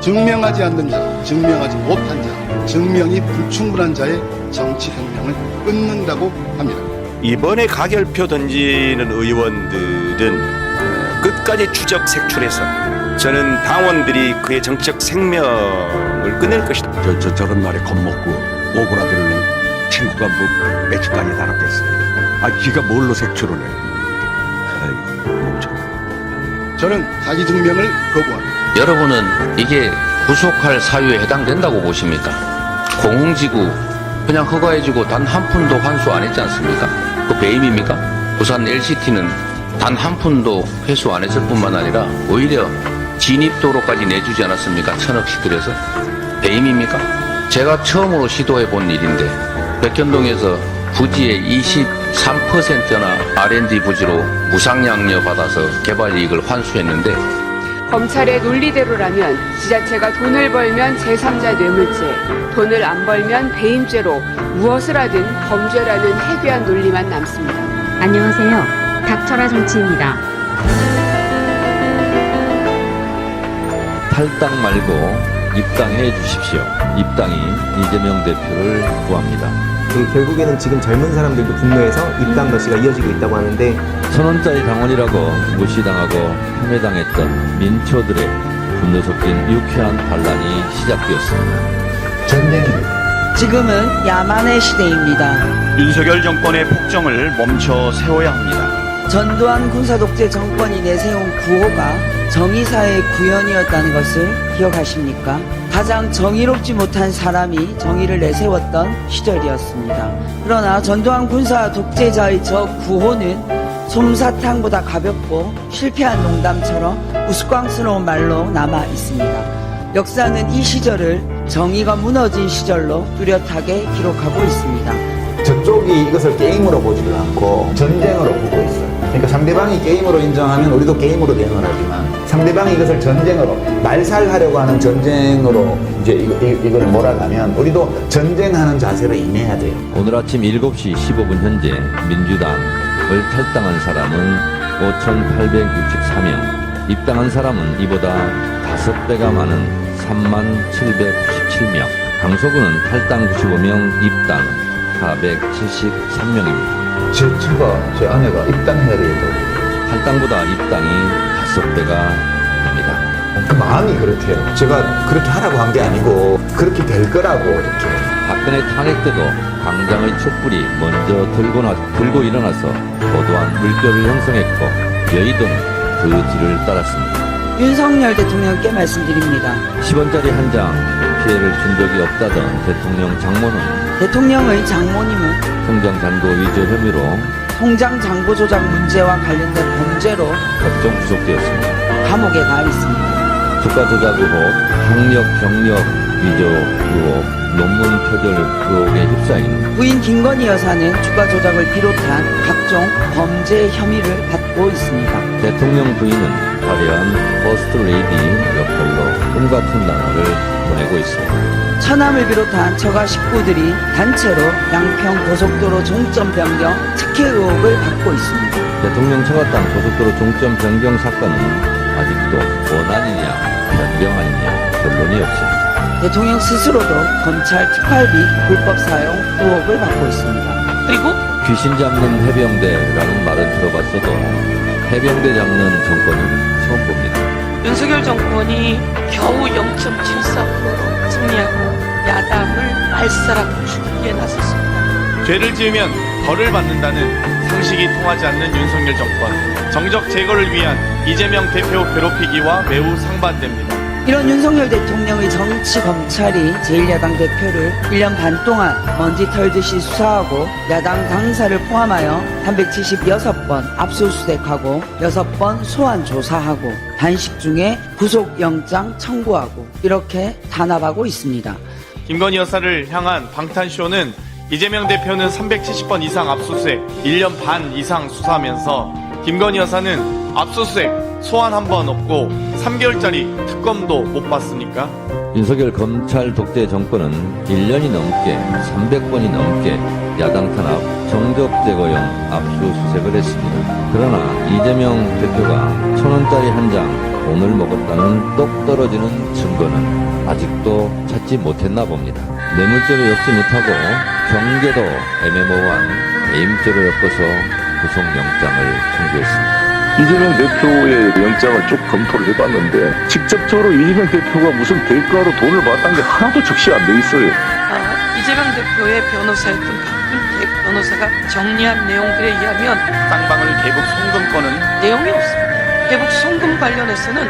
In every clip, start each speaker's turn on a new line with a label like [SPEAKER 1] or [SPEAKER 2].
[SPEAKER 1] 증명하지 않는 자, 증명하지 못한 자, 증명이 불충분한 자의 정치혁명을 끊는다고 합니다.
[SPEAKER 2] 이번에 가결표 던지는 의원들은 끝까지 추적 색출해서 저는 당원들이 그의 정치적 생명을 끊을 것이다.
[SPEAKER 3] 저런 말에 겁먹고 오그라들는 친구가 뭐 며칠까지 달았겠어요. 지가 뭘로 색출을 해. 멍청해.
[SPEAKER 1] 저는 자기 증명을 거부합니다.
[SPEAKER 4] 여러분은 이게 구속할 사유에 해당된다고 보십니까? 공흥지구 그냥 허가해주고 단 한 푼도 환수 안 했지 않습니까? 그 배임입니까? 부산 LCT는 단 한 푼도 회수 안 했을 뿐만 아니라 오히려 진입도로까지 내주지 않았습니까? 1,000억씩 들여서. 배임입니까? 제가 처음으로 시도해 본 일인데 백현동에서 부지의 23%나 R&D 부지로 무상양료 받아서 개발 이익을 환수했는데
[SPEAKER 5] 검찰의 논리대로라면 지자체가 돈을 벌면 제3자 뇌물죄, 돈을 안 벌면 배임죄로 무엇을 하든 범죄라는 해괴한 논리만 남습니다.
[SPEAKER 6] 안녕하세요. 닥쳐라 정치입니다.
[SPEAKER 7] 탈당 말고 입당해 주십시오. 입당이 이재명 대표를 구합니다.
[SPEAKER 8] 결국에는 지금 젊은 사람들도 분노해서 입당 러시가 이어지고 있다고 하는데
[SPEAKER 7] 1,000원짜리 당원이라고 무시당하고 폄훼당했던 민초들의 분노 섞인 유쾌한 반란이 시작되었습니다.
[SPEAKER 8] 전쟁입니다.
[SPEAKER 9] 지금은 야만의 시대입니다.
[SPEAKER 2] 윤석열 정권의 폭정을 멈춰 세워야 합니다.
[SPEAKER 9] 전두환 군사독재 정권이 내세운 구호가 정의사의 구현이었다는 것을 기억하십니까? 가장 정의롭지 못한 사람이 정의를 내세웠던 시절이었습니다. 그러나 전두환 군사 독재자의 저 구호는 솜사탕보다 가볍고 실패한 농담처럼 우스꽝스러운 말로 남아 있습니다. 역사는 이 시절을 정의가 무너진 시절로 뚜렷하게 기록하고 있습니다.
[SPEAKER 10] 저쪽이 이것을 게임으로 보지를 않고 전쟁으로 보고 있어요. 그러니까 상대방이 게임으로 인정하면 우리도 게임으로 대응을 하지만 상대방이 이것을 전쟁으로 말살하려고 하는 전쟁으로 이제 이걸 몰아가면 우리도 전쟁하는 자세로 임해야 돼요.
[SPEAKER 7] 오늘 아침 7시 15분 현재 민주당을 탈당한 사람은 5,864명, 입당한 사람은 이보다 5배가 많은 3797명, 강서구는 탈당 95명, 입당 473명입니다.
[SPEAKER 10] 제 처가, 제 아내가 입당해야 되겠다고.
[SPEAKER 7] 탈당보다 입당이 5배가 됩니다.
[SPEAKER 10] 그 마음이 그렇대요. 제가 그렇게 하라고 한 게 아니고 그렇게 될 거라고 이렇게.
[SPEAKER 7] 박근혜 탄핵 때도 광장의 촛불이 먼저 들고 일어나서 고도한 물결을 형성했고 여의도는 그 뒤를 따랐습니다.
[SPEAKER 9] 윤석열 대통령께 말씀드립니다.
[SPEAKER 7] 10원짜리 한 장 피해를 준 적이 없다던 대통령 장모는
[SPEAKER 9] 대통령의 장모님은
[SPEAKER 7] 통장 잔고 위조 혐의로
[SPEAKER 9] 통장 잔고 조작 문제와 관련된 범죄로
[SPEAKER 7] 법정 구속되었습니다.
[SPEAKER 9] 감옥에 가 있습니다.
[SPEAKER 7] 주가 조작 의혹, 학력 경력 위조 의혹, 논문 표절 의혹에 휩싸인
[SPEAKER 9] 부인 김건희 여사는 주가 조작을 비롯한 각종 범죄 혐의를 받고 있습니다.
[SPEAKER 7] 대통령 부인은 화려한 퍼스트레이디 역할로 꿈 같은 나날을 보내고 있습니다.
[SPEAKER 9] 처남을 비롯한 처가 식구들이 단체로 양평 고속도로 종점 변경 특혜 의혹을 받고 있습니다.
[SPEAKER 7] 대통령 처가 땅 고속도로 종점 변경 사건은 아직도 원안이냐 변경 아니냐 결론이 없습니다.
[SPEAKER 9] 대통령 스스로도 검찰 특활비 불법 사용 의혹을 받고 있습니다.
[SPEAKER 5] 그리고
[SPEAKER 7] 귀신 잡는 해병대라는 말은 들어봤어도 해병대 잡는 정권은 처음 봅니다.
[SPEAKER 5] 윤석열 정권이 겨우 0.74%로 승리하고 야당을 말살하고 죽이기에 나섰습니다.
[SPEAKER 11] 죄를 지으면 벌을 받는다는 상식이 통하지 않는 윤석열 정권, 정적 제거를 위한 이재명 대표 괴롭히기와 매우 상반됩니다.
[SPEAKER 9] 이런 윤석열 대통령의 정치 검찰이 제1야당 대표를 1년 반 동안 먼지 털듯이 수사하고 야당 당사를 포함하여 376번 압수수색하고 6번 소환 조사하고 단식 중에 구속영장 청구하고 이렇게 단합하고 있습니다.
[SPEAKER 11] 김건희 여사를 향한 방탄쇼는 이재명 대표는 370번 이상 압수수색, 1년 반 이상 수사하면서 김건희 여사는 압수수색, 소환 한 번 없고 3개월짜리 특검도 못 받습니까?
[SPEAKER 7] 윤석열 검찰 독재 정권은 1년이 넘게 300번이 넘게 야당 탄압, 정적 제거용 압수수색을 했습니다. 그러나 이재명 대표가 1,000원짜리 한 장 돈을 먹었다는 똑 떨어지는 증거는 아직도 찾지 못했나 봅니다. 뇌물죄로 엮지 못하고 경제도 애매모호한 배임죄로 엮어서 구속영장을 청구했습니다.
[SPEAKER 3] 이재명 대표의 영장을 쭉 검토를 해봤는데 직접적으로 이재명 대표가 무슨 대가로 돈을 받았다는 게 하나도 적시 안 돼 있어요.
[SPEAKER 12] 이재명 대표의 변호사였던 박근택 변호사가 정리한 내용들에 의하면
[SPEAKER 2] 쌍방울 개국 송금권은
[SPEAKER 12] 내용이 없습니다. 대북 송금 관련해서는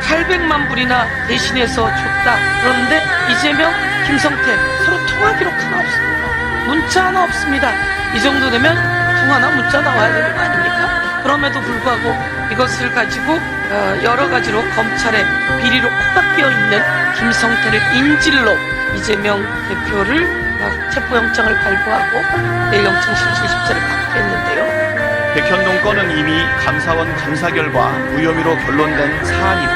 [SPEAKER 12] 800만 불이나 대신해서 줬다. 그런데 이재명, 김성태 서로 통화 기록 하나 없습니다. 문자 하나 없습니다. 이 정도 되면 통화나 문자 나와야 되는 거 아닙니까? 그럼에도 불구하고 이것을 가지고 여러 가지로 검찰의 비리로 코가 끼어 있는 김성태를 인질로 이재명 대표를 체포영장을 발부하고 내일 영장실질심사를 받게 했는데요.
[SPEAKER 2] 백현동 건은 이미 감사원 감사 결과 무혐의로 결론된 사안이고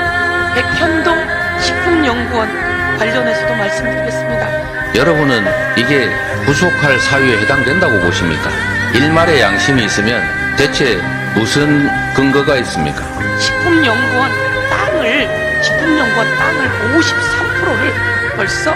[SPEAKER 12] 백현동 식품연구원 관련해서도 말씀드리겠습니다.
[SPEAKER 4] 여러분은 이게 구속할 사유에 해당된다고 보십니까? 일말의 양심이 있으면 대체 무슨 근거가 있습니까?
[SPEAKER 12] 식품연구원 땅을 53%를 벌써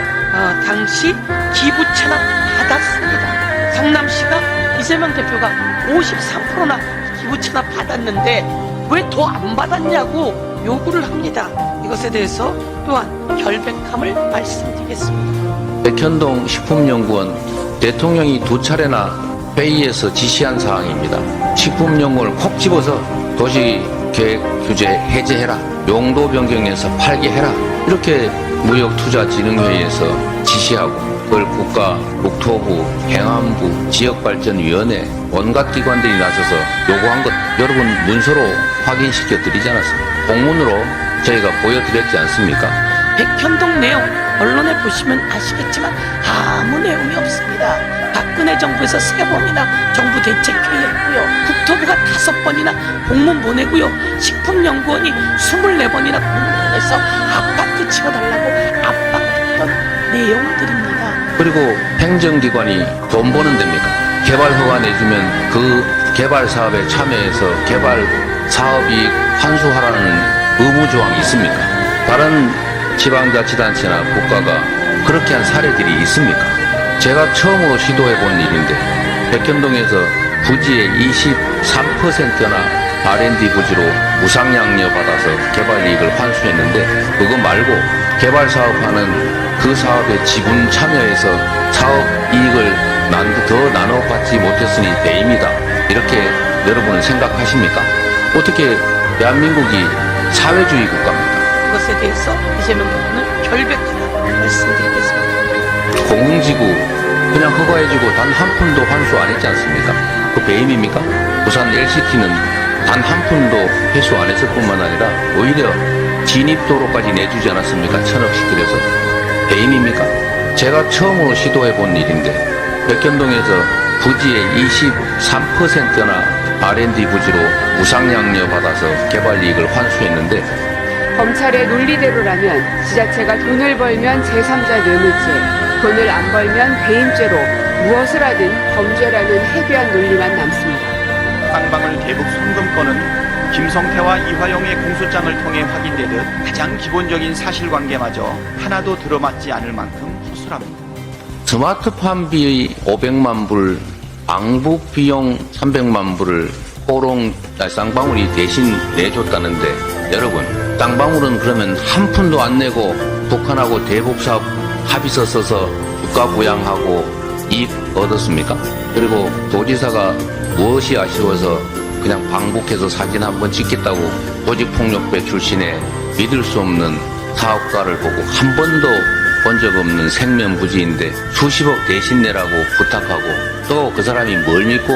[SPEAKER 12] 당시 기부 체납 받았습니다. 성남시가 이재명 대표가 53%나 기부 체납 받았는데 왜 더 안 받았냐고 요구를 합니다. 이것에 대해서 또한 결백함을 말씀드리겠습니다.
[SPEAKER 4] 백현동 식품연구원 대통령이 2차례나 회의에서 지시한 사항입니다. 식품연구원을 콕 집어서 도시계획 규제 해제해라. 용도 변경해서 팔게 해라. 이렇게 무역투자진흥회의에서 지시하고 그걸 국가, 국토부, 행안부, 지역발전위원회 온갖 기관들이 나서서 요구한 것 여러분 문서로 확인시켜 드리지 않았습니까? 공문으로 저희가 보여드렸지 않습니까?
[SPEAKER 12] 백현동 내용 언론에 보시면 아시겠지만 아무 내용이 없습니다. 박근혜 정부에서 3번이나 정부 대책회의했고요. 국토부가 5번이나 공문 보내고요. 식품연구원이 24번이나 공문 보내서 아파트 지어달라고 압박했던 내용들입니다.
[SPEAKER 4] 그리고 행정기관이 돈 버는 데입니까? 개발 허가 내주면 그 개발 사업에 참여해서 개발 사업이익 환수하라는 의무조항이 있습니까? 다른 지방자치단체나 국가가 그렇게 한 사례들이 있습니까? 제가 처음으로 시도해본 일인데 백현동에서 부지의 23%나 R&D 부지로 무상양료 받아서 개발이익을 환수했는데 그거 말고 개발사업하는 그 사업에 지분 참여해서 사업이익을 더 나눠받지 못했으니 배임이다. 이렇게 여러분은 생각하십니까? 어떻게 대한민국이 사회주의 국가입니까?
[SPEAKER 12] 그것에 대해서 이재명 대표는 결백하다고 말씀드리겠습니다.
[SPEAKER 4] 공흥지구 그냥 허가해주고 단 한 푼도 환수 안 했지 않습니까? 그 배임입니까? 부산 LCT는 단 한 푼도 회수 안 했을 뿐만 아니라 오히려 진입도로까지 내주지 않았습니까? 천억씩 들여서 배임입니까? 제가 처음으로 시도해본 일인데 백현동에서 부지의 23%나 R&D 부지로 무상양료 받아서 개발이익을 환수했는데
[SPEAKER 5] 검찰의 논리대로라면 지자체가 돈을 벌면 제3자 뇌물죄, 돈을 안 벌면 배임죄로 무엇을 하든 범죄라는 해괴한 논리만 남습니다.
[SPEAKER 2] 쌍방울 개국 송금권은 김성태와 이화영의 공소장을 통해 확인되듯 가장 기본적인 사실관계마저 하나도 들어맞지 않을 만큼 허술합니다.
[SPEAKER 4] 스마트팜비 500만 불, 방북 비용 300만 불을 쌍방울이 대신 내줬다는데 여러분 쌍방울은 그러면 한 푼도 안 내고 북한하고 대북사업 합의서 써서 국가 부양하고 이익 얻었습니까? 그리고 도지사가 무엇이 아쉬워서 그냥 방북해서 사진 한번 찍겠다고 조직폭력배 출신의 믿을 수 없는 사업가를 보고 한 번도 본 적 없는 생면부지인데 수십억 대신 내라고 부탁하고 또 그 사람이 뭘 믿고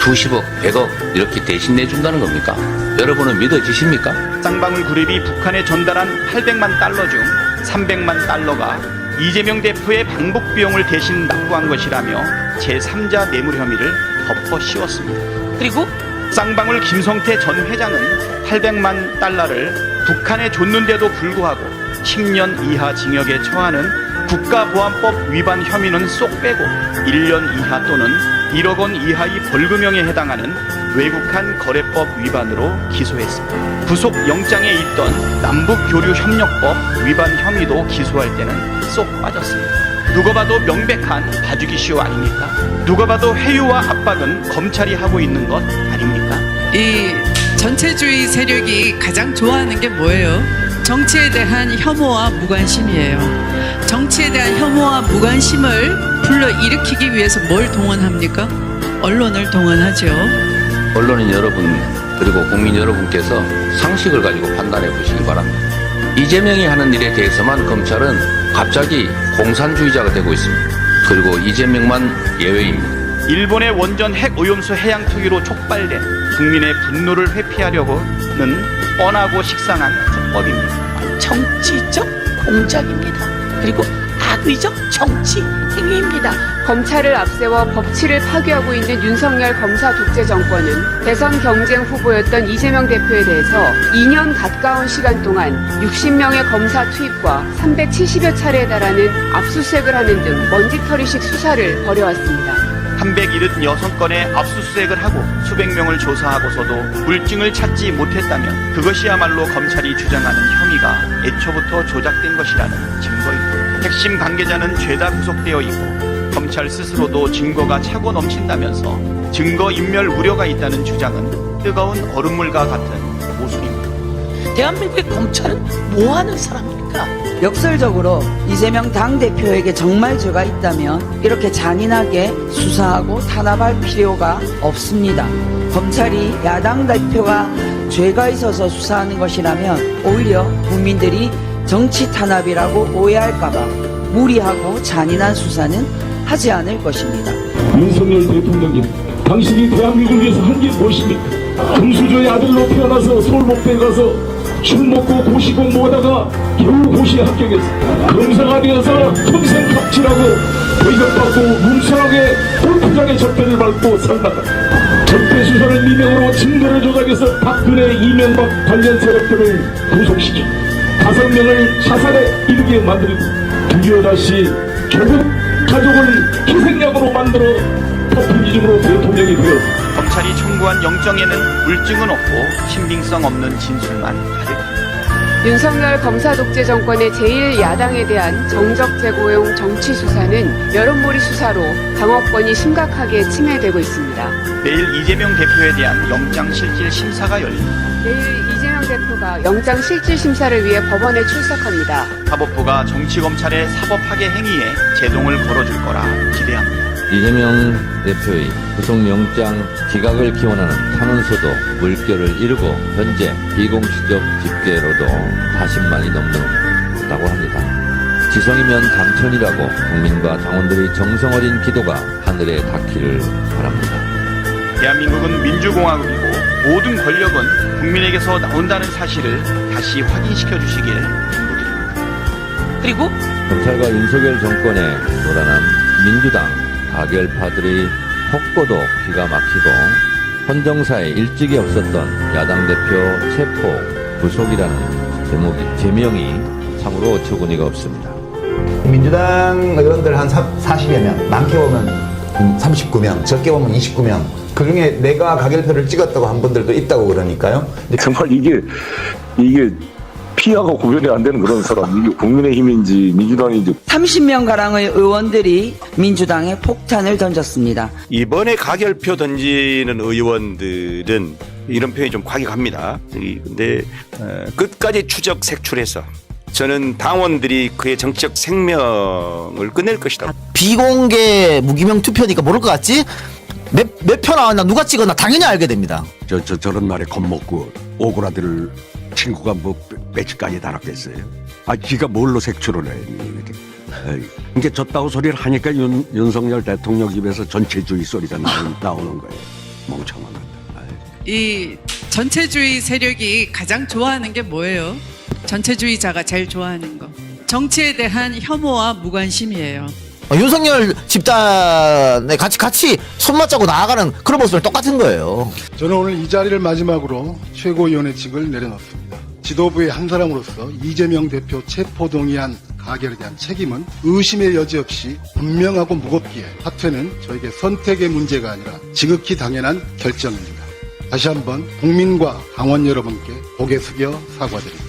[SPEAKER 4] 수십억, 100억 이렇게 대신 내준다는 겁니까? 여러분은 믿어지십니까?
[SPEAKER 2] 쌍방울 그룹이 북한에 전달한 800만 달러 중 300만 달러가 이재명 대표의 방북 비용을 대신 납부한 것이라며 제3자 뇌물 혐의를 덮어 씌웠습니다.
[SPEAKER 12] 그리고
[SPEAKER 2] 쌍방울 김성태 전 회장은 800만 달러를 북한에 줬는데도 불구하고 10년 이하 징역에 처하는 국가보안법 위반 혐의는 쏙 빼고 1년 이하 또는 1억 원 이하의 벌금형에 해당하는 외국한 거래법 위반으로 기소했습니다. 구속 영장에 있던 남북교류협력법 위반 혐의도 기소할 때는 쏙 빠졌습니다. 누가 봐도 명백한 봐주기 쇼 아닙니까? 누가 봐도 회유와 압박은 검찰이 하고 있는 것 아닙니까?
[SPEAKER 12] 이 전체주의 세력이 가장 좋아하는 게 뭐예요? 정치에 대한 혐오와 무관심이에요. 정치에 대한 혐오와 무관심을 불러일으키기 위해서 뭘 동원합니까? 언론을 동원하죠.
[SPEAKER 4] 언론인 여러분 그리고 국민 여러분께서 상식을 가지고 판단해 보시기 바랍니다. 이재명이 하는 일에 대해서만 검찰은 갑자기 공산주의자가 되고 있습니다. 그리고 이재명만 예외입니다.
[SPEAKER 2] 일본의 원전 핵 오염수 해양 투기로 촉발된 국민의 분노를 회피하려고는 뻔하고 식상한 수법입니다.
[SPEAKER 12] 정치적 공작입니다. 그리고 악의적 정치 행위입니다.
[SPEAKER 5] 검찰을 앞세워 법치를 파괴하고 있는 윤석열 검사 독재 정권은 대선 경쟁 후보였던 이재명 대표에 대해서 2년 가까운 시간 동안 60명의 검사 투입과 370여 차례에 달하는 압수수색을 하는 등 먼지털이식 수사를 벌여왔습니다.
[SPEAKER 2] 376건의 압수수색을 하고 수백 명을 조사하고서도 물증을 찾지 못했다면 그것이야말로 검찰이 주장하는 혐의가 애초부터 조작된 것이라는 증거입니다. 핵심 관계자는 죄다 구속되어 있고 검찰 스스로도 증거가 차고 넘친다면서 증거인멸 우려가 있다는 주장은 뜨거운 얼음물과 같은 모순입니다.
[SPEAKER 12] 대한민국의 검찰은 뭐 하는 사람입니까?
[SPEAKER 9] 역설적으로 이재명 당대표에게 정말 죄가 있다면 이렇게 잔인하게 수사하고 탄압할 필요가 없습니다. 검찰이 야당 대표가 죄가 있어서 수사하는 것이라면 오히려 국민들이 정치 탄압이라고 오해할까봐 무리하고 잔인한 수사는 하지 않을 것입니다.
[SPEAKER 3] 윤석열 대통령님, 당신이 대한민국을 위해서 한 게 무엇입니까? 금수저의 아들로 태어나서 서울목대에 가서 술 먹고 고시 공부하다가 겨우 고시에 합격했어. 검사가 되어서 평생 갑질하고 월급받고 뭉쳐하게 골프장의 적폐를 밟고 살다가 적폐 수사를 미명으로 증거를 조작해서 박근혜, 이명박 관련 세력들을 구속시켜 5명을 자살에 이르게 만들고 드디어 다시 조국 가족을 희생양으로 만들어 포퓰리즘으로 대통령이 되었어.
[SPEAKER 2] 검찰이 청구한 영장에는 물증은 없고 신빙성 없는 진술만 가득합니다.
[SPEAKER 5] 윤석열 검사 독재 정권의 제1야당에 대한 정적 제고용 정치 수사는 여론몰이 수사로 방어권이 심각하게 침해되고 있습니다.
[SPEAKER 2] 내일 이재명 대표에 대한 영장 실질 심사가 열립니다.
[SPEAKER 5] 내일 이재명 대표가 영장 실질 심사를 위해 법원에 출석합니다.
[SPEAKER 2] 사법부가 정치검찰의 사법파괴 행위에 제동을 걸어줄 거라 기대합니다.
[SPEAKER 7] 이재명 대표의 구속영장 기각을 기원하는 탄원서도 물결을 이루고 현재 비공식적 집계로도 40만이 넘는다고 합니다. 지성이면 당천이라고 국민과 당원들의 정성 어린 기도가 하늘에 닿기를 바랍니다.
[SPEAKER 2] 대한민국은 민주공화국이고 모든 권력은 국민에게서 나온다는 사실을 다시 확인시켜 주시길 당부드립니다.
[SPEAKER 12] 그리고
[SPEAKER 7] 검찰과 윤석열 정권의 노란한 민주당 가결파들의 폭거도 기가 막히고 헌정사에 일찍이 없었던 야당 대표 체포 구속이라는 제명이 참으로 어처구니가 없습니다.
[SPEAKER 10] 민주당 의원들 한 40여 명, 많게 보면 39명, 적게 보면 29명. 그중에 내가 가결표를 찍었다고 한 분들도 있다고 그러니까요.
[SPEAKER 3] 정말 이게 피하고 구별이 안 되는 그런 사람, 이게 국민의힘인지 민주당인지.
[SPEAKER 9] 30명가량의 의원들이 민주당에 폭탄을 던졌습니다.
[SPEAKER 13] 이번에 가결표 던지는 의원들은 이런 표현이 좀 과격합니다. 근데 끝까지 추적 색출해서 저는 당원들이 그의 정치적 생명을 끝낼 것이다.
[SPEAKER 14] 비공개 무기명 투표니까 모를 것 같지? 몇 표 나왔나 누가 찍었나 당연히 알게 됩니다.
[SPEAKER 15] 저런 말에 겁먹고 오그라들 친구가 뭐 며칠까지 달았겠어요. 지가 뭘로 색출을 해. 이게 졌다고 소리를 하니까 윤석열 대통령 입에서 전체주의 소리가 나오는 거예요. 멍청한 것.
[SPEAKER 12] 이 전체주의 세력이 가장 좋아하는 게 뭐예요? 전체주의자가 제일 좋아하는 거. 정치에 대한 혐오와 무관심이에요.
[SPEAKER 14] 윤석열 집단에 같이 손맞잡고 나아가는 그런 모습을 똑같은 거예요.
[SPEAKER 1] 저는 오늘 이 자리를 마지막으로 최고위원회직을 내려놓습니다. 지도부의 한 사람으로서 이재명 대표 체포동의안 가결에 대한 책임은 의심의 여지 없이 분명하고 무겁기에 사퇴는 저에게 선택의 문제가 아니라 지극히 당연한 결정입니다. 다시 한번 국민과 당원 여러분께 고개 숙여 사과드립니다.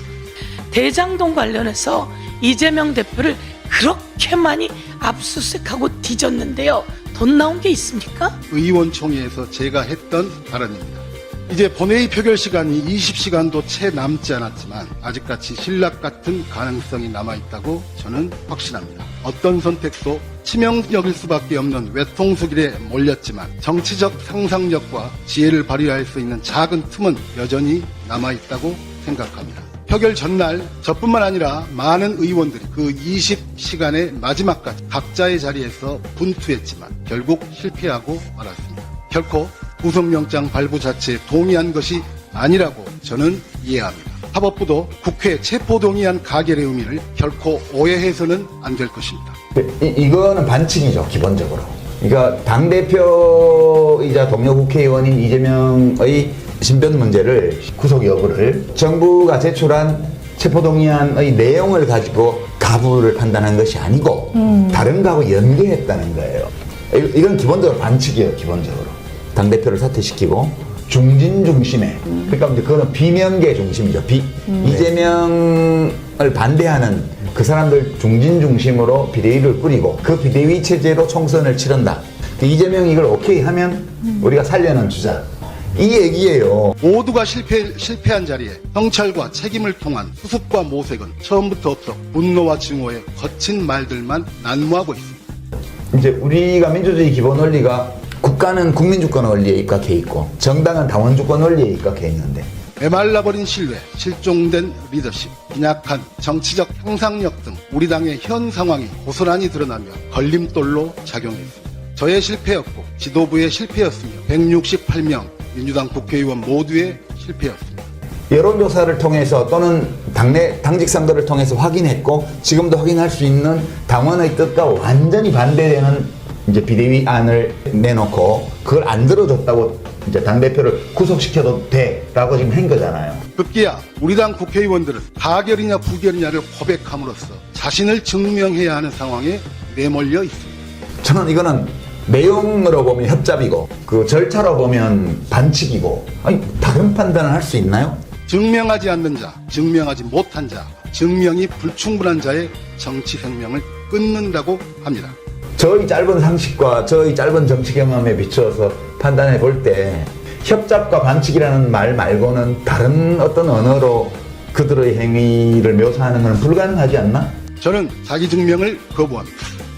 [SPEAKER 12] 대장동 관련해서 이재명 대표를 그렇게 많이 압수수색하고 뒤졌는데요. 돈 나온 게 있습니까?
[SPEAKER 1] 의원총회에서 제가 했던 발언입니다. 이제 본회의 표결 시간이 20시간도 채 남지 않았지만 아직까지 신락 같은 가능성이 남아있다고 저는 확신합니다. 어떤 선택도 치명적일 수밖에 없는 외통수 길에 몰렸지만 정치적 상상력과 지혜를 발휘할 수 있는 작은 틈은 여전히 남아있다고 생각합니다. 표결 전날 저뿐만 아니라 많은 의원들이 그 20시간의 마지막까지 각자의 자리에서 분투했지만 결국 실패하고 말았습니다. 결코 구속영장 발부 자체에 동의한 것이 아니라고 저는 이해합니다. 사법부도 국회 체포동의안 가결의 의미를 결코 오해해서는 안 될 것입니다.
[SPEAKER 10] 이거는 반칙이죠, 기본적으로. 그러니까 당대표이자 동료 국회의원인 이재명의 신변 문제를, 구속 여부를 정부가 제출한 체포동의안의 내용을 가지고 가부를 판단한 것이 아니고 다른 거하고 연계했다는 거예요. 이건 기본적으로 반칙이에요, 기본적으로. 당대표를 사퇴시키고 중진 중심에, 그러니까 이제 그거는 비명계 중심이죠. 이재명을 반대하는 그 사람들 중진 중심으로 비대위를 꾸리고 그 비대위 체제로 총선을 치른다. 이재명이 이걸 오케이 하면 우리가 살려는 주자. 이 얘기예요.
[SPEAKER 1] 모두가 실패한 자리에 경찰과 책임을 통한 수습과 모색은 처음부터 없어 분노와 증오의 거친 말들만 난무하고 있습니다.
[SPEAKER 10] 이제 우리가 민주주의 기본 원리가 국가는 국민주권 원리에 입각해 있고 정당은 당원주권 원리에 입각해 있는데
[SPEAKER 1] 메말라버린 신뢰, 실종된 리더십, 빈약한 정치적 형상력 등 우리 당의 현 상황이 고스란히 드러나며 걸림돌로 작용했습니다. 저의 실패였고 지도부의 실패였으며 168명 민주당 국회의원 모두의 실패였습니다.
[SPEAKER 10] 여론조사를 통해서 또는 당내 당직상들을 통해서 확인했고 지금도 확인할 수 있는 당원의 뜻과 완전히 반대되는 이제 비대위안을 내놓고 그걸 안 들어줬다고 이제 당대표를 구속시켜도 돼라고 지금 한 거잖아요.
[SPEAKER 1] 급기야 우리 당 국회의원들은 가결이냐 부결이냐를 고백함으로써 자신을 증명해야 하는 상황에 내몰려 있습니다.
[SPEAKER 10] 저는 이거는 내용으로 보면 협잡이고 그 절차로 보면 반칙이고, 아니 다른 판단을 할 수 있나요?
[SPEAKER 1] 증명하지 않는 자, 증명하지 못한 자, 증명이 불충분한 자의 정치 생명을 끊는다고 합니다.
[SPEAKER 10] 저의 짧은 상식과 저의 짧은 정치 경험에 비추어서 판단해 볼 때 협잡과 반칙이라는 말 말고는 다른 어떤 언어로 그들의 행위를 묘사하는 건 불가능하지 않나?
[SPEAKER 1] 저는 자기 증명을 거부합니다.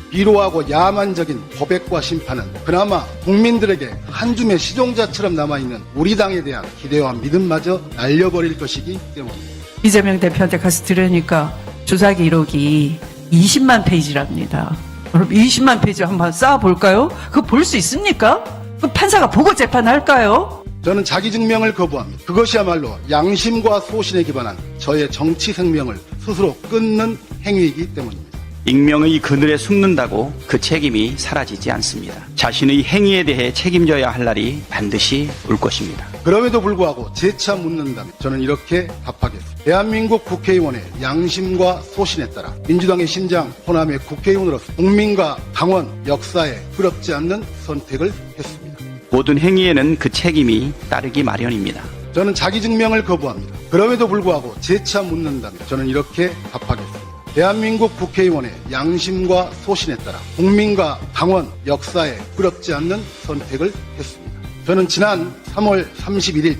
[SPEAKER 1] 비로하고 야만적인 고백과 심판은 그나마 국민들에게 한 줌의 시종자처럼 남아있는 우리 당에 대한 기대와 믿음마저 날려버릴 것이기 때문입니다.
[SPEAKER 16] 이재명 대표한테 가서 들으니까 조사 기록이 20만 페이지랍니다. 그럼 20만 페이지 한번 쌓아볼까요? 그거 볼 수 있습니까? 그 판사가 보고 재판할까요?
[SPEAKER 1] 저는 자기 증명을 거부합니다. 그것이야말로 양심과 소신에 기반한 저의 정치 생명을 스스로 끊는 행위이기 때문입니다.
[SPEAKER 2] 익명의 그늘에 숨는다고 그 책임이 사라지지 않습니다. 자신의 행위에 대해 책임져야 할 날이 반드시 올 것입니다.
[SPEAKER 1] 그럼에도 불구하고 재차 묻는다면 저는 이렇게 답하겠습니다. 대한민국 국회의원의 양심과 소신에 따라 민주당의 심장 호남의 국회의원으로서 국민과 당원 역사에 부럽지 않는 선택을 했습니다.
[SPEAKER 2] 모든 행위에는 그 책임이 따르기 마련입니다.
[SPEAKER 1] 저는 자기 증명을 거부합니다. 그럼에도 불구하고 재차 묻는다면 저는 이렇게 답하겠습니다. 대한민국 국회의원의 양심과 소신에 따라 국민과 당원 역사에 부럽지 않는 선택을 했습니다. 저는 지난 3월 31일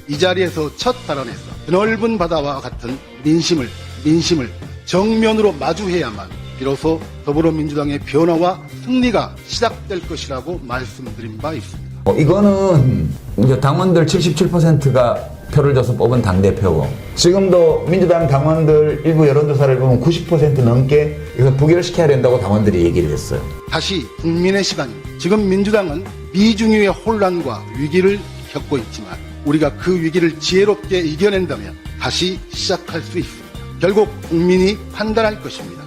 [SPEAKER 1] 이 자리에서 첫 발언에서 넓은 바다와 같은 민심을 정면으로 마주해야만 비로소 더불어민주당의 변화와 승리가 시작될 것이라고 말씀드린 바 있습니다.
[SPEAKER 10] 이거는 이제 당원들 77%가 표를 줘서 뽑은 당대표고 지금도 민주당 당원들 일부 여론조사를 보면 90% 넘게 이거 부결시켜야 된다고 당원들이 얘기를 했어요.
[SPEAKER 1] 다시 국민의 시간입니다. 지금 민주당은 미중유의 혼란과 위기를 겪고 있지만 우리가 그 위기를 지혜롭게 이겨낸다면 다시 시작할 수 있습니다. 결국 국민이 판단할 것입니다.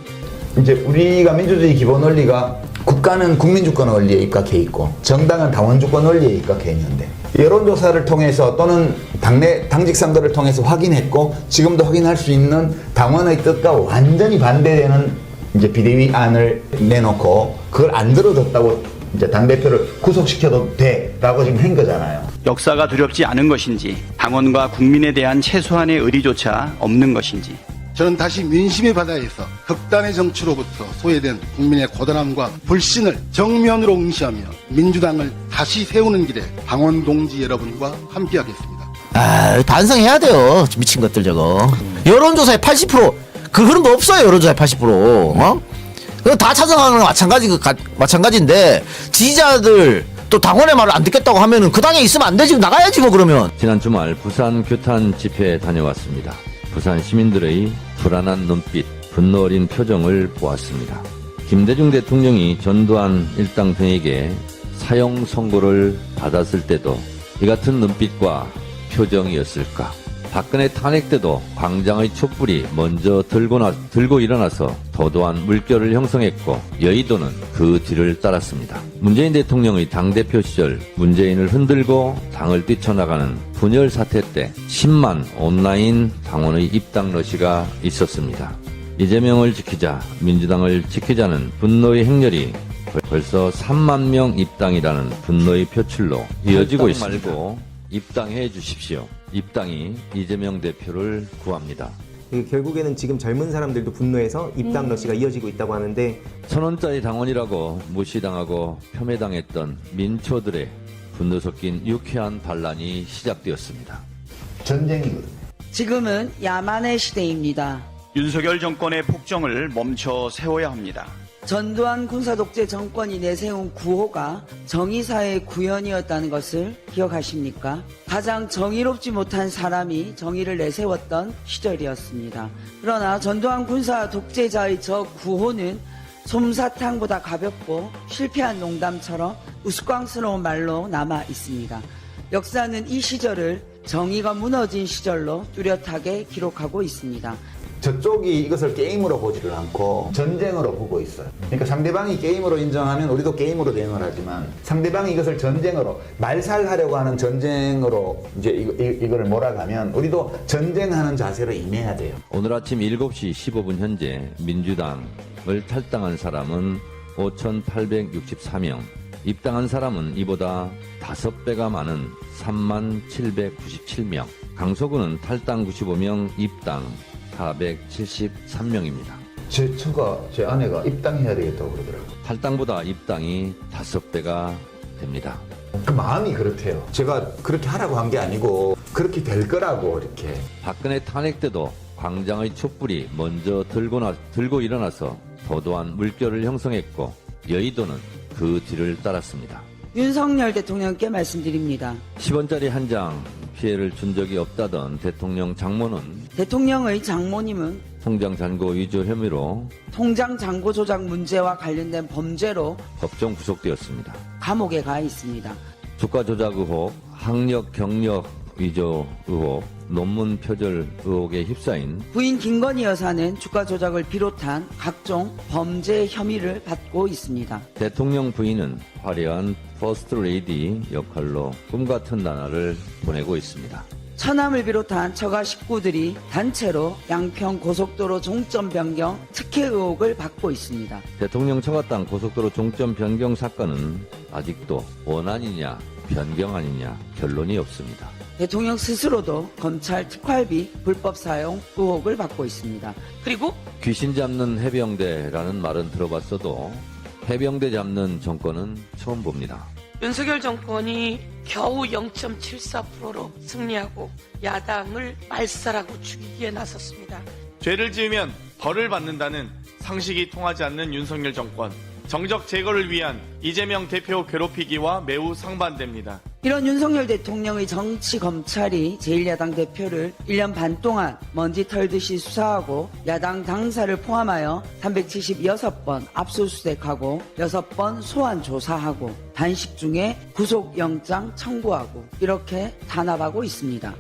[SPEAKER 10] 이제 우리가 민주주의 기본 원리가 국가는 국민주권 원리에 입각해 있고 정당은 당원주권 원리에 입각해 있는데 여론조사를 통해서 또는 당직 선거를 통해서 확인했고 지금도 확인할 수 있는 당원의 뜻과 완전히 반대되는 이제 비대위안을 내놓고 그걸 안 들어줬다고 이제 당대표를 구속시켜도 돼라고 지금 한 거잖아요.
[SPEAKER 2] 역사가 두렵지 않은 것인지, 당원과 국민에 대한 최소한의 의리조차 없는 것인지.
[SPEAKER 1] 저는 다시 민심의 바다에서 극단의 정치로부터 소외된 국민의 고단함과 불신을 정면으로 응시하며 민주당을 다시 세우는 길에 당원 동지 여러분과 함께하겠습니다.
[SPEAKER 14] 아, 반성해야 돼요. 미친 것들 저거. 여론조사에 80%, 그 흐름도 없어요. 여론조사에 80%. 어? 그거 다 찬성하는 건 마찬가지인데, 지지자들, 또 당원의 말을 안 듣겠다고 하면은 그 당에 있으면 안 되지. 나가야지 뭐 그러면.
[SPEAKER 7] 지난 주말 부산 규탄 집회에 다녀왔습니다. 부산 시민들의 불안한 눈빛, 분노 어린 표정을 보았습니다. 김대중 대통령이 전두환 일당 등에게 사형 선고를 받았을 때도 이 같은 눈빛과 표정이었을까? 박근혜 탄핵 때도 광장의 촛불이 먼저 들고 일어나서 도도한 물결을 형성했고 여의도는 그 뒤를 따랐습니다. 문재인 대통령의 당대표 시절 문재인을 흔들고 당을 뛰쳐나가는 분열 사태 때 10만 온라인 당원의 입당 러시가 있었습니다. 이재명을 지키자, 민주당을 지키자는 분노의 행렬이 벌써 3만 명 입당이라는 분노의 표출로 이어지고 있습니다. 말고 입당해 주십시오. 입당이 이재명 대표를 구합니다.
[SPEAKER 8] 결국에는 지금 젊은 사람들도 분노해서 입당 러시가 이어지고 있다고 하는데
[SPEAKER 7] 1,000원짜리 당원이라고 무시당하고 폄훼당했던 민초들의 분노 섞인 유쾌한 반란이 시작되었습니다.
[SPEAKER 10] 전쟁이거든요.
[SPEAKER 9] 지금은 야만의 시대입니다.
[SPEAKER 2] 윤석열 정권의 폭정을 멈춰 세워야 합니다.
[SPEAKER 9] 전두환 군사독재 정권이 내세운 구호가 정의사의 구현이었다는 것을 기억하십니까? 가장 정의롭지 못한 사람이 정의를 내세웠던 시절이었습니다. 그러나 전두환 군사독재자의 저 구호는 솜사탕보다 가볍고 실패한 농담처럼 우스꽝스러운 말로 남아 있습니다. 역사는 이 시절을 정의가 무너진 시절로 뚜렷하게 기록하고 있습니다.
[SPEAKER 10] 저쪽이 이것을 게임으로 보지를 않고 전쟁으로 보고 있어요. 그러니까 상대방이 게임으로 인정하면 우리도 게임으로 대응을 하지만 상대방이 이것을 전쟁으로 말살하려고 하는 전쟁으로 이제 이거를 몰아가면 우리도 전쟁하는 자세로 임해야 돼요.
[SPEAKER 7] 오늘 아침 7시 15분 현재 민주당을 탈당한 사람은 5,864명, 입당한 사람은 이보다 5배가 많은 3797명, 강서구는 탈당 95명, 입당 473명입니다.
[SPEAKER 10] 제 아내가 입당해야 되겠다고 그러더라고요.
[SPEAKER 7] 탈당보다 입당이 5배가 됩니다.
[SPEAKER 10] 그 마음이 그렇대요. 제가 그렇게 하라고 한 게 아니고 그렇게 될 거라고 이렇게.
[SPEAKER 7] 박근혜 탄핵 때도 광장의 촛불이 먼저 들고 일어나서 도도한 물결을 형성했고 여의도는 그 뒤를 따랐습니다.
[SPEAKER 9] 윤석열 대통령께 말씀드립니다.
[SPEAKER 7] 10원짜리 한 장 피해를 준 적이 없다던 대통령 장모는
[SPEAKER 9] 대통령의 장모님은
[SPEAKER 7] 통장 잔고 위조 혐의로
[SPEAKER 9] 통장 잔고 조작 문제와 관련된 범죄로
[SPEAKER 7] 법정 구속되었습니다.
[SPEAKER 9] 감옥에 가 있습니다.
[SPEAKER 7] 주가 조작 의혹, 학력 경력 위조 의혹, 논문 표절 의혹에 휩싸인
[SPEAKER 9] 부인 김건희 여사는 주가 조작을 비롯한 각종 범죄 혐의를 받고 있습니다.
[SPEAKER 7] 대통령 부인은 화려한 퍼스트 레이디 역할로 꿈같은 나날을 보내고 있습니다.
[SPEAKER 9] 처남을 비롯한 처가 식구들이 단체로 양평 고속도로 종점 변경 특혜 의혹을 받고 있습니다.
[SPEAKER 7] 대통령 처가 땅 고속도로 종점 변경 사건은 아직도 원안이냐 변경 아니냐 결론이 없습니다.
[SPEAKER 9] 대통령 스스로도 검찰 특활비 불법 사용 의혹을 받고 있습니다.
[SPEAKER 12] 그리고
[SPEAKER 7] 귀신 잡는 해병대라는 말은 들어봤어도 해병대 잡는 정권은 처음 봅니다.
[SPEAKER 12] 윤석열 정권이 겨우 0.74%로 승리하고 야당을 말살하고 죽이기에 나섰습니다.
[SPEAKER 11] 죄를 지으면 벌을 받는다는 상식이 통하지 않는 윤석열 정권. 정적 제거를 위한 이재명 대표 괴롭히기와 매우 상반됩니다.
[SPEAKER 9] 이런 윤석열 대통령의 정치 검찰이 제1야당 대표를 1년 반 동안 먼지 털듯이 수사하고 야당 당사를 포함하여 376번 압수수색하고 6번 소환 조사하고 단식 중에 구속영장 청구하고 이렇게 탄압하고 있습니다.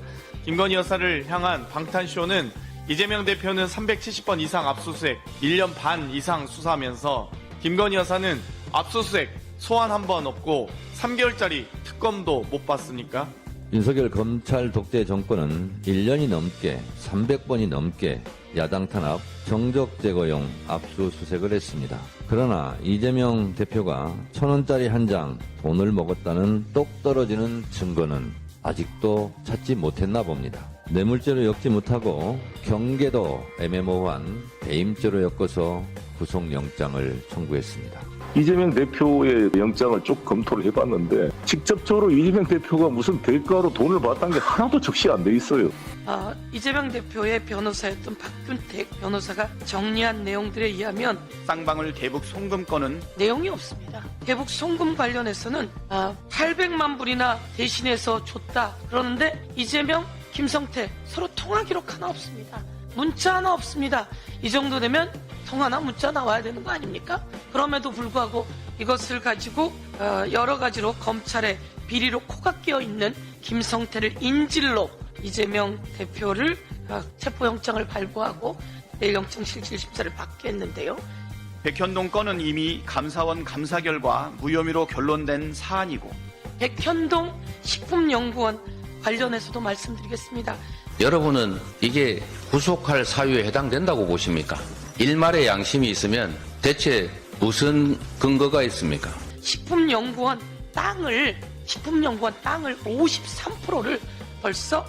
[SPEAKER 11] 김건희 여사를 향한 방탄쇼는 이재명 대표는 370번 이상 압수수색, 1년 반 이상 수사하면서 김건희 여사는 압수수색 소환 한 번 없고 3개월짜리 특검도 못 받습니까?
[SPEAKER 7] 윤석열 검찰 독재 정권은 1년이 넘게 300번이 넘게 야당 탄압, 정적 제거용 압수수색을 했습니다. 그러나 이재명 대표가 1,000원짜리 한 장 돈을 먹었다는 똑 떨어지는 증거는 아직도 찾지 못했나 봅니다. 뇌물죄로 엮지 못하고 경계도 애매모호한 배임죄로 엮어서 구속영장을 청구했습니다.
[SPEAKER 3] 이재명 대표의 영장을 쭉 검토를 해봤는데 직접적으로 이재명 대표가 무슨 대가로 돈을 받았다는 게 하나도 적시 안 돼 있어요.
[SPEAKER 12] 이재명 대표의 변호사였던 박균택 변호사가 정리한 내용들에 의하면
[SPEAKER 2] 쌍방울 대북 송금 건은
[SPEAKER 12] 내용이 없습니다. 대북 송금 관련해서는 800만 불이나 대신해서 줬다. 그러는데 이재명, 김성태 서로 통화 기록 하나 없습니다. 문자 하나 없습니다. 이 정도 되면 통화나 문자 나와야 되는 거 아닙니까? 그럼에도 불구하고 이것을 가지고 여러 가지로 검찰의 비리로 코가 끼어 있는 김성태를 인질로 이재명 대표를 체포영장을 발부하고 내일 영장실질심사를 받게 했는데요.
[SPEAKER 2] 백현동 건은 이미 감사원 감사 결과 무혐의로 결론된 사안이고
[SPEAKER 12] 백현동 식품연구원 관련해서도 말씀드리겠습니다.
[SPEAKER 4] 여러분은 이게 구속할 사유에 해당된다고 보십니까? 일말의 양심이 있으면 대체 무슨 근거가 있습니까?
[SPEAKER 12] 식품연구원 땅을 53%를 벌써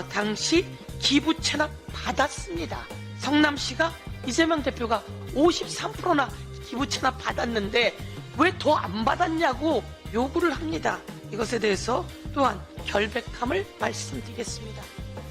[SPEAKER 12] 당시 기부 체납 받았습니다. 성남시가 이재명 대표가 53%나 기부 체납 받았는데 왜 더 안 받았냐고 요구를 합니다. 이것에 대해서 또한 결백함을 말씀드리겠습니다.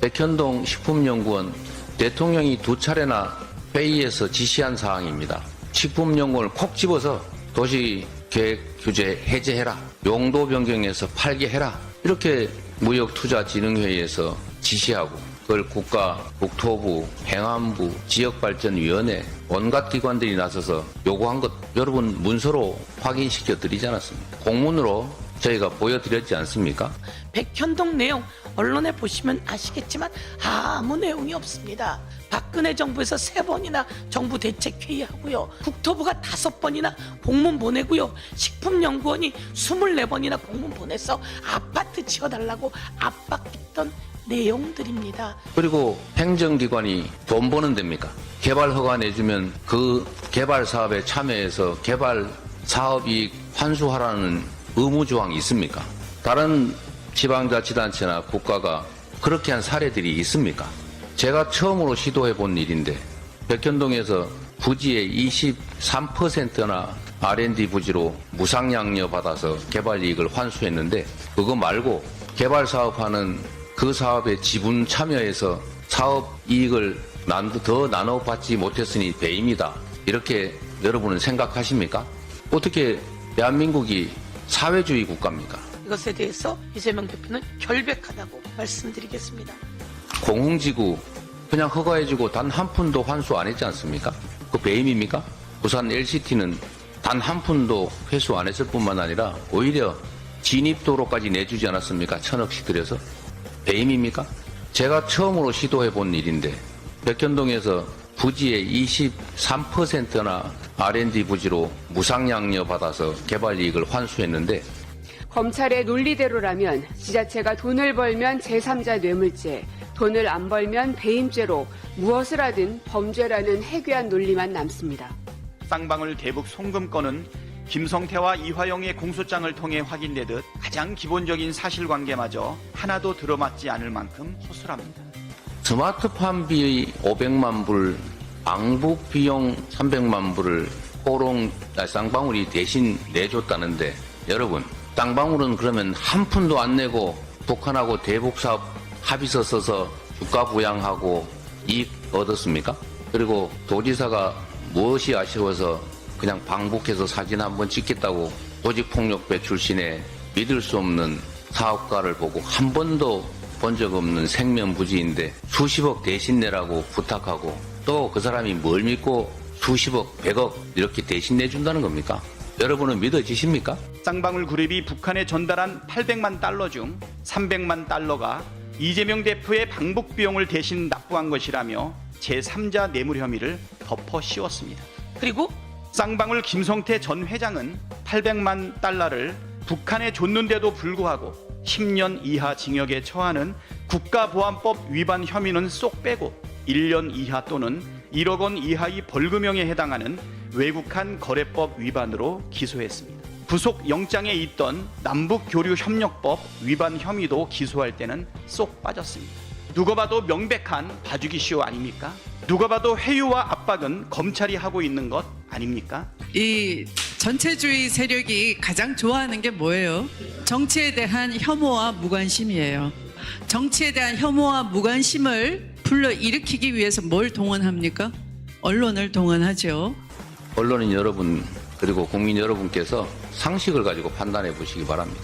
[SPEAKER 4] 백현동 식품연구원 대통령이 2차례나 회의에서 지시한 사항입니다. 식품연구원을 콕 집어서 도시계획규제 해제해라. 용도 변경해서 팔게 해라. 이렇게 무역투자진흥회의에서 지시하고 그걸 국가, 국토부, 행안부, 지역발전위원회 온갖 기관들이 나서서 요구한 것 여러분 문서로 확인시켜 드리지 않았습니까? 공문으로 저희가 보여드렸지 않습니까?
[SPEAKER 12] 백현동 내용 언론에 보시면 아시겠지만 아무 내용이 없습니다. 박근혜 정부에서 3번이나 정부 대책회의하고요. 국토부가 5번이나 공문 보내고요. 식품연구원이 24번이나 공문 보내서 아파트 지어달라고 압박했던 내용들입니다.
[SPEAKER 4] 그리고 행정기관이 돈 버는 데입니까? 개발 허가 내주면 그 개발 사업에 참여해서 개발 사업이익 환수하라는 의무조항이 있습니까? 다른 지방자치단체나 국가가 그렇게 한 사례들이 있습니까? 제가 처음으로 시도해 본 일인데 백현동에서 부지의 23%나 R&D 부지로 무상양료 받아서 개발이익을 환수했는데 그거 말고 개발 사업하는 그 사업에 지분 참여해서 사업이익을 더 나눠받지 못했으니 배임이다. 이렇게 여러분은 생각하십니까? 어떻게 대한민국이 사회주의 국가입니까?
[SPEAKER 12] 이것에 대해서 이재명 대표는 결백하다고 말씀드리겠습니다.
[SPEAKER 4] 공흥지구 그냥 허가해주고 단 한 푼도 환수 안 했지 않습니까? 그 배임입니까? 부산 LCT는 단 한 푼도 회수 안 했을 뿐만 아니라 오히려 진입도로까지 내주지 않았습니까? 1,000억씩 들여서. 배임입니까? 제가 처음으로 시도해 본 일인데 백현동에서 부지의 23%나 R&D 부지로 무상양료 받아서 개발이익을 환수했는데
[SPEAKER 5] 검찰의 논리대로라면 지자체가 돈을 벌면 제3자 뇌물죄, 돈을 안 벌면 배임죄로 무엇을 하든 범죄라는 해괴한 논리만 남습니다.
[SPEAKER 2] 쌍방울 대북 송금 건은 김성태와 이화영의 공소장을 통해 확인되듯 가장 기본적인 사실관계마저 하나도 들어맞지 않을 만큼 허술합니다.
[SPEAKER 4] 스마트팜비 500만 불, 앙북 비용 300만 불을 쌍방울이 대신 내줬다는데 여러분 쌍방울은 그러면 한 푼도 안 내고 북한하고 대북사업 합의서 써서 주가 부양하고 이익 얻었습니까? 그리고 도지사가 무엇이 아쉬워서 그냥 방북해서 사진 한번 찍겠다고 조직폭력배 출신의 믿을 수 없는 사업가를 보고 한 번도 본 적 없는 생면부지인데 수십억 대신 내라고 부탁하고 또 그 사람이 뭘 믿고 수십억, 100억 이렇게 대신 내준다는 겁니까? 여러분은 믿어지십니까?
[SPEAKER 2] 쌍방울 그룹이 북한에 전달한 800만 달러 중 300만 달러가 이재명 대표의 방북 비용을 대신 납부한 것이라며 제3자 뇌물 혐의를 덮어 씌웠습니다.
[SPEAKER 12] 그리고
[SPEAKER 2] 쌍방울 김성태 전 회장은 800만 달러를 북한에 줬는데도 불구하고 10년 이하 징역에 처하는 국가보안법 위반 혐의는 쏙 빼고 1년 이하 또는 1억 원 이하의 벌금형에 해당하는 외국한 거래법 위반으로 기소했습니다. 구속 영장에 있던 남북교류협력법 위반 혐의도 기소할 때는 쏙 빠졌습니다. 누가 봐도 명백한 봐주기 쇼 아닙니까? 누가 봐도 회유와 압박은 검찰이 하고 있는 것 아닙니까?
[SPEAKER 16] 이 전체주의 세력이 가장 좋아하는 게 뭐예요? 정치에 대한 혐오와 무관심이에요. 정치에 대한 혐오와 무관심을 불러일으키기 위해서 뭘 동원합니까? 언론을 동원하죠.
[SPEAKER 4] 언론인 여러분 그리고 국민 여러분께서 상식을 가지고 판단해 보시기 바랍니다.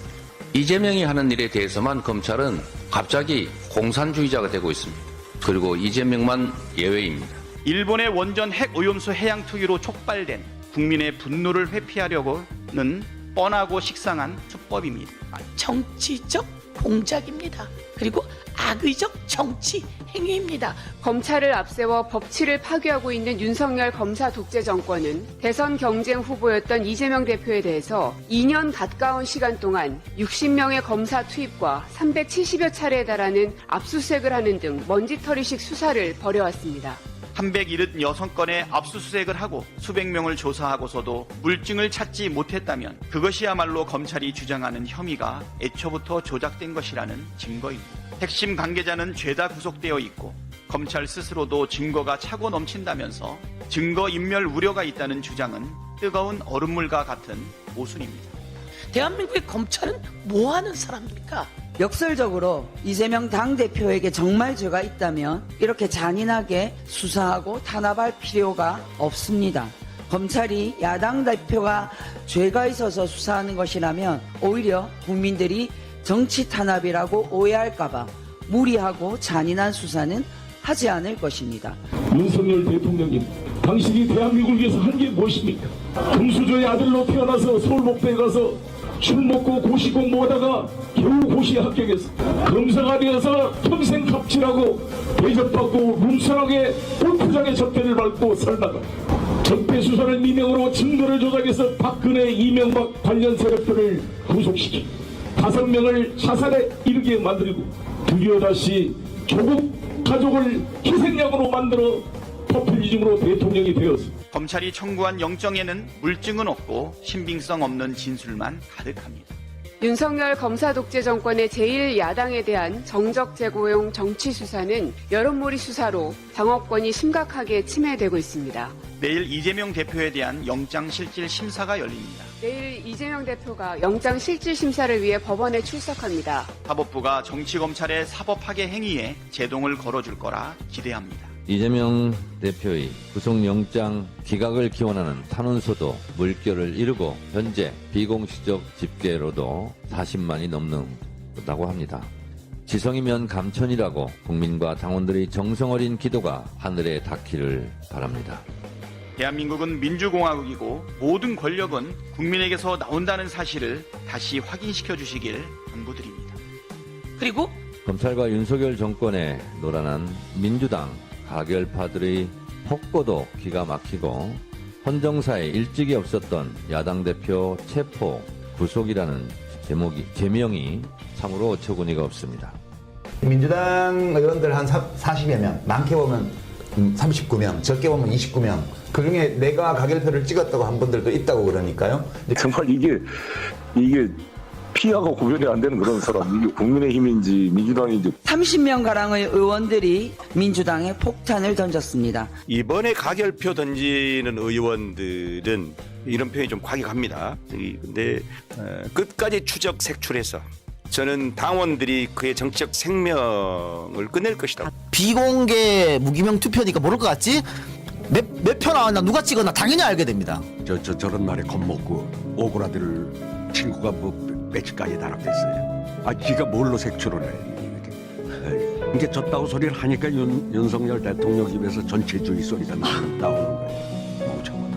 [SPEAKER 4] 이재명이 하는 일에 대해서만 검찰은 갑자기 공산주의자가 되고 있습니다. 그리고 이재명만 예외입니다.
[SPEAKER 2] 일본의 원전 핵오염수 해양 투기로 촉발된 국민의 분노를 회피하려고는 뻔하고 식상한 수법입니다.
[SPEAKER 12] 정치적 공작입니다. 그리고 악의적 정치 행위입니다.
[SPEAKER 5] 검찰을 앞세워 법치를 파괴하고 있는 윤석열 검사 독재 정권은 대선 경쟁 후보였던 이재명 대표에 대해서 2년 가까운 시간 동안 60명의 검사 투입과 370여 차례에 달하는 압수수색을 하는 등 먼지털이식 수사를 벌여왔습니다.
[SPEAKER 2] 376건의 압수수색을 하고 수백 명을 조사하고서도 물증을 찾지 못했다면 그것이야말로 검찰이 주장하는 혐의가 애초부터 조작된 것이라는 증거입니다. 핵심 관계자는 죄다 구속되어 있고 검찰 스스로도 증거가 차고 넘친다면서 증거인멸 우려가 있다는 주장은 뜨거운 얼음물과 같은 모순입니다.
[SPEAKER 12] 대한민국의 검찰은 뭐 하는 사람입니까?
[SPEAKER 9] 역설적으로 이재명 당대표에게 정말 죄가 있다면 이렇게 잔인하게 수사하고 탄압할 필요가 없습니다. 검찰이 야당 대표가 죄가 있어서 수사하는 것이라면 오히려 국민들이 정치 탄압이라고 오해할까봐 무리하고 잔인한 수사는 하지 않을 것입니다.
[SPEAKER 3] 윤석열 대통령님, 당신이 대한민국을 위해서 한 게 무엇입니까? 금수저의 아들로 태어나서 서울 목대에 가서 술 먹고 고시 공부하다가 겨우 고시에 합격했어. 검사가 되어서 평생 갑질하고 대접받고 룸선하게 골프장의 적대를 밟고 살다가 적폐 수사를 미명으로 증거를 조작해서 박근혜, 이명박 관련 세력들을 구속시키 5명을 사살에 이르게 만들고 드디어 다시 조국 가족을 희생양으로 만들어 포퓰리즘으로 대통령이 되었어.
[SPEAKER 2] 검찰이 청구한 영장에는 물증은 없고 신빙성 없는 진술만 가득합니다.
[SPEAKER 5] 윤석열 검사 독재 정권의 제1야당에 대한 정적 제고용 정치 수사는 여론몰이 수사로 방어권이 심각하게 침해되고 있습니다.
[SPEAKER 2] 내일 이재명 대표에 대한 영장실질 심사가 열립니다.
[SPEAKER 5] 내일 이재명 대표가 영장실질 심사를 위해 법원에 출석합니다.
[SPEAKER 2] 사법부가 정치검찰의 사법파괴 행위에 제동을 걸어줄 거라 기대합니다.
[SPEAKER 7] 이재명 대표의 구속영장 기각을 기원하는 탄원서도 물결을 이루고 현재 비공식적 집계로도 40만이 넘는다고 합니다. 지성이면 감천이라고 국민과 당원들의 정성 어린 기도가 하늘에 닿기를 바랍니다.
[SPEAKER 2] 대한민국은 민주공화국이고 모든 권력은 국민에게서 나온다는 사실을 다시 확인시켜 주시길 당부드립니다.
[SPEAKER 12] 그리고
[SPEAKER 7] 검찰과 윤석열 정권의 노란한 민주당 가결파들의 폭거도 기가 막히고 헌정사에 일찍이 없었던 야당 대표 체포 구속이라는 제명이 참으로 어처구니가 없습니다.
[SPEAKER 10] 민주당 의원들 한 40여 명, 많게 보면 39명, 적게 보면 29명. 그중에 내가 가결표를 찍었다고 한 분들도 있다고 그러니까요.
[SPEAKER 3] 정말 이게 피하고 구별이 안 되는 그런 사람, 이게 국민의힘인지 민주당인지
[SPEAKER 9] 30명가량의 의원들이 민주당에 폭탄을 던졌습니다.
[SPEAKER 13] 이번에 가결표 던지는 의원들은 이런 표현이 좀 과격합니다. 근데 끝까지 추적 색출해서 저는 당원들이 그의 정치적 생명을 끝낼 것이다.
[SPEAKER 14] 비공개 무기명 투표니까 모를 것 같지? 몇 표 나왔나 누가 찍었나 당연히 알게 됩니다.
[SPEAKER 15] 저런 말에 겁먹고 오그라들 친구가 뭐 며칠까지 단합됐어요. 지가 뭘로 색출을 해. 이제 졌다고 소리를 하니까 윤석열 대통령 입에서 전체주의 소리가 나오는 거예요. 멍청하다.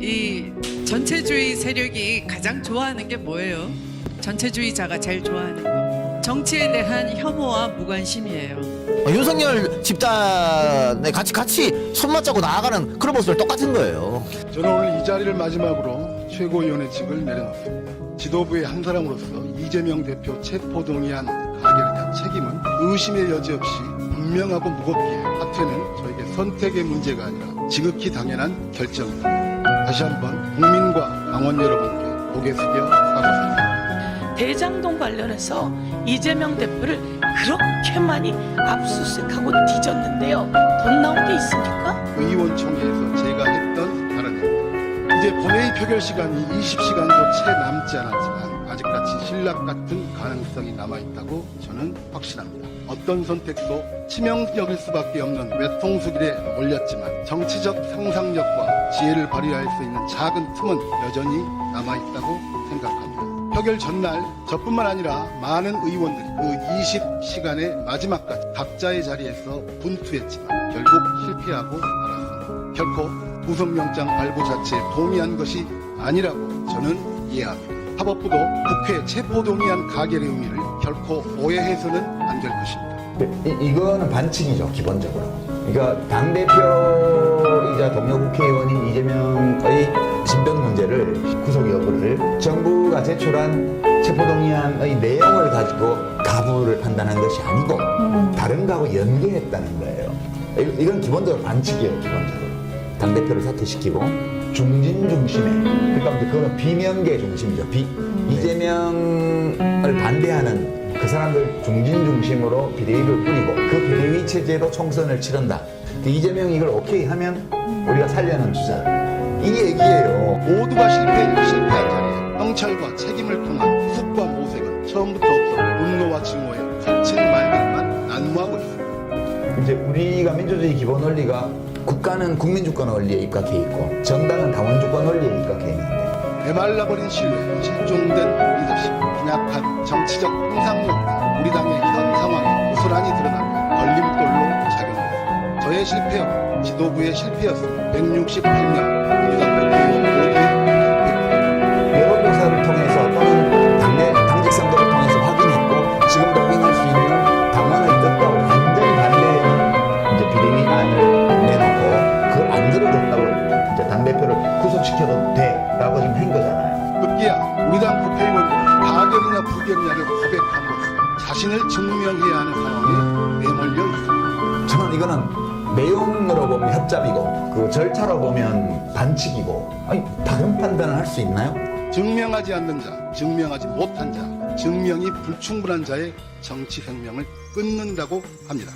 [SPEAKER 16] 이 전체주의 세력이 가장 좋아하는 게 뭐예요? 전체주의자가 제일 좋아하는 거. 정치에 대한 혐오와 무관심이에요.
[SPEAKER 14] 윤석열 집단에 같이 손맞잡고 나아가는 그런 모습을 똑같은 거예요.
[SPEAKER 1] 저는 오늘 이 자리를 마지막으로 최고위원회직을 내려놓습니다. 지도부의 한 사람으로서 이재명 대표 체포동의안 가결에 대한 책임은 의심의 여지 없이 분명하고 무겁기에 사퇴는 저에게 선택의 문제가 아니라 지극히 당연한 결정입니다. 다시 한번 국민과 당원 여러분께 고개 숙여 사과드립니다.
[SPEAKER 12] 대장동 관련해서 이재명 대표를 그렇게 많이 압수수색하고 뒤졌는데요. 돈 나온 게 있습니까?
[SPEAKER 1] 의원총회에서 제가 했던 발언입니다. 이제 본회의 표결 시간이 20시간도 채 남지 않았지만 아직까지 신락 같은 가능성이 남아있다고 저는 확신합니다. 어떤 선택도 치명적일 수밖에 없는 외통수길에 몰렸지만 정치적 상상력과 지혜를 발휘할 수 있는 작은 틈은 여전히 남아있다고 생각합니다. 표결 전날 저뿐만 아니라 많은 의원들이 그 20시간의 마지막까지 각자의 자리에서 분투했지만 결국 실패하고 말았습니다. 결코 구속영장 발부 자체에 동의한 것이 아니라고 저는 이해합니다. 사법부도 국회 체포동의안 가결의 의미를 결코 오해해서는 안 될 것입니다.
[SPEAKER 10] 이거는 반칙이죠, 기본적으로. 그러니까 당대표이자 동료 국회의원인 이재명의 신변 문제를, 구속 여부를 정부가 제출한 체포동의안의 내용을 가지고 가부를 판단한 것이 아니고 다른 거하고 연계했다는 거예요. 이건 기본적으로 반칙이에요, 기본적으로. 당대표를 사퇴시키고 중진 중심에, 그러니까 이제 그거는 비명계 중심이죠. 이재명을 반대하는 그 사람들 중진 중심으로 비대위를 꾸리고 그 비대위 체제로 총선을 치른다. 이재명이 이걸 오케이 하면 우리가 살려는 주자. 이 얘기예요.
[SPEAKER 1] 모두가 실패한 자리에 경찰과 책임을 통한 후습과 모색은 처음부터 없어 분노와 증오에 거친 말들만 난무하고 있습니다.
[SPEAKER 10] 이제 우리가 민주주의 기본 원리가 국가는 국민주권 원리에 입각해 있고 정당은 당원주권 원리에 입각해 있는데
[SPEAKER 1] 메말라버린 신뢰, 실종된 리더십, 빈약한 정치적 상상력 등 우리 당의 현 상황이 고스란히 드러나며 걸림돌로 작용했습니다. 저의 실패였고 지도부의 실패였습니다. 168명 민주당 국회의원 모두의
[SPEAKER 10] 여론조사를 통해서 또는 당직 선거를 통해서 확인했고 지금도 확인할 수 있는 당원의 뜻과 완전히 반대의 이제 비대위안을 내놓고 그걸 안 들어줬다고 이제 당대표를 구속시켜도 돼라고 지금 한 거잖아요.
[SPEAKER 1] 급기야 우리 당 국회의원들은 가결이냐 부결이냐를 고백함으로써 자신을 증명해야 하는 상황에 내몰려 있습니다.
[SPEAKER 10] 저는 이거는 내용으로 보면 협잡이고 그 절차로 보면 반칙이고 아니 다른 판단을 할 수 있나요?
[SPEAKER 1] 증명하지 않는 자, 증명하지 못한 자, 증명이 불충분한 자의 정치 생명을 끊는다고 합니다.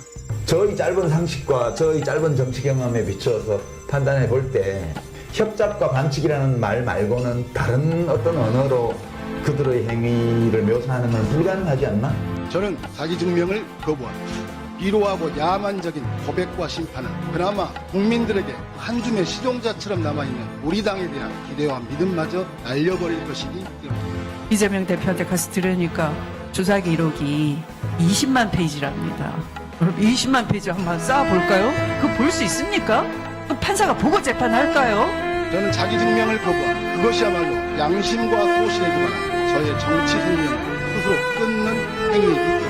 [SPEAKER 10] 저희 짧은 상식과 저희 짧은 정치 경험에 비추어서 판단해 볼 때 협잡과 반칙이라는 말 말고는 다른 어떤 언어로 그들의 행위를 묘사하는 건 불가능하지 않나?
[SPEAKER 1] 저는 자기 증명을 거부합니다. 비로하고 야만적인 고백과 심판은 그나마 국민들에게 한 줌의 시종자처럼 남아있는 우리 당에 대한 기대와 믿음마저 날려버릴 것이기 때문입니다.
[SPEAKER 16] 이재명 대표한테 가서 들으니까 조사 기록이 20만 페이지랍니다. 그럼 20만 페이지 한번 쌓아볼까요? 그거 볼 수 있습니까? 그 판사가 보고 재판할까요?
[SPEAKER 1] 저는 자기 증명을 거부합니다. 그것이야말로 양심과 소신에 기반한 저의 정치 생명을 스스로 끊는 행위이기 때문입니다.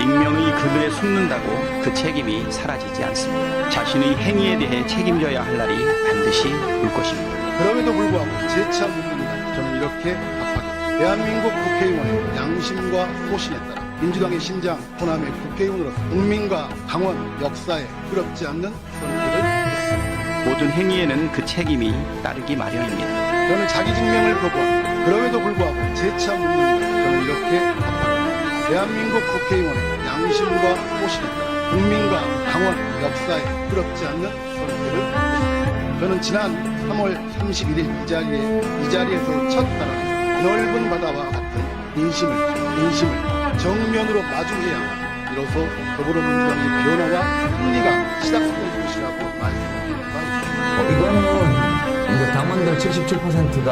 [SPEAKER 2] 익명이 그들에 숨는다고 그 책임이 사라지지 않습니다. 자신의 행위에 대해 책임져야 할 날이 반드시 올 것입니다.
[SPEAKER 1] 그럼에도 불구하고 재차 묻는다. 저는 이렇게 답하겠습니다. 대한민국 국회의원의 양심과 소신에 따라 민주당의 심장, 호남의 국회의원으로서 국민과 당원, 역사에 부럽지 않는 선택을 했습니다.
[SPEAKER 2] 모든 행위에는 그 책임이 따르기 마련입니다.
[SPEAKER 1] 저는 자기 증명을 거부합니다. 그럼에도 불구하고 재차 묻는다. 저는 이렇게 답합니다. 대한민국 국회의원의 양심과 소신에 따라 국민과 당원, 역사에 부럽지 않는 선택을 했습니다. 저는 지난 3월 31일 이 자리에서 첫 발언에서 넓은 바다와 같은 민심을 정면으로 마주해야 비로소 더불어민주당의 변화와 승리가 시작될 것이라고 말씀드립니다.
[SPEAKER 10] 이거는 이제 당원들 77%가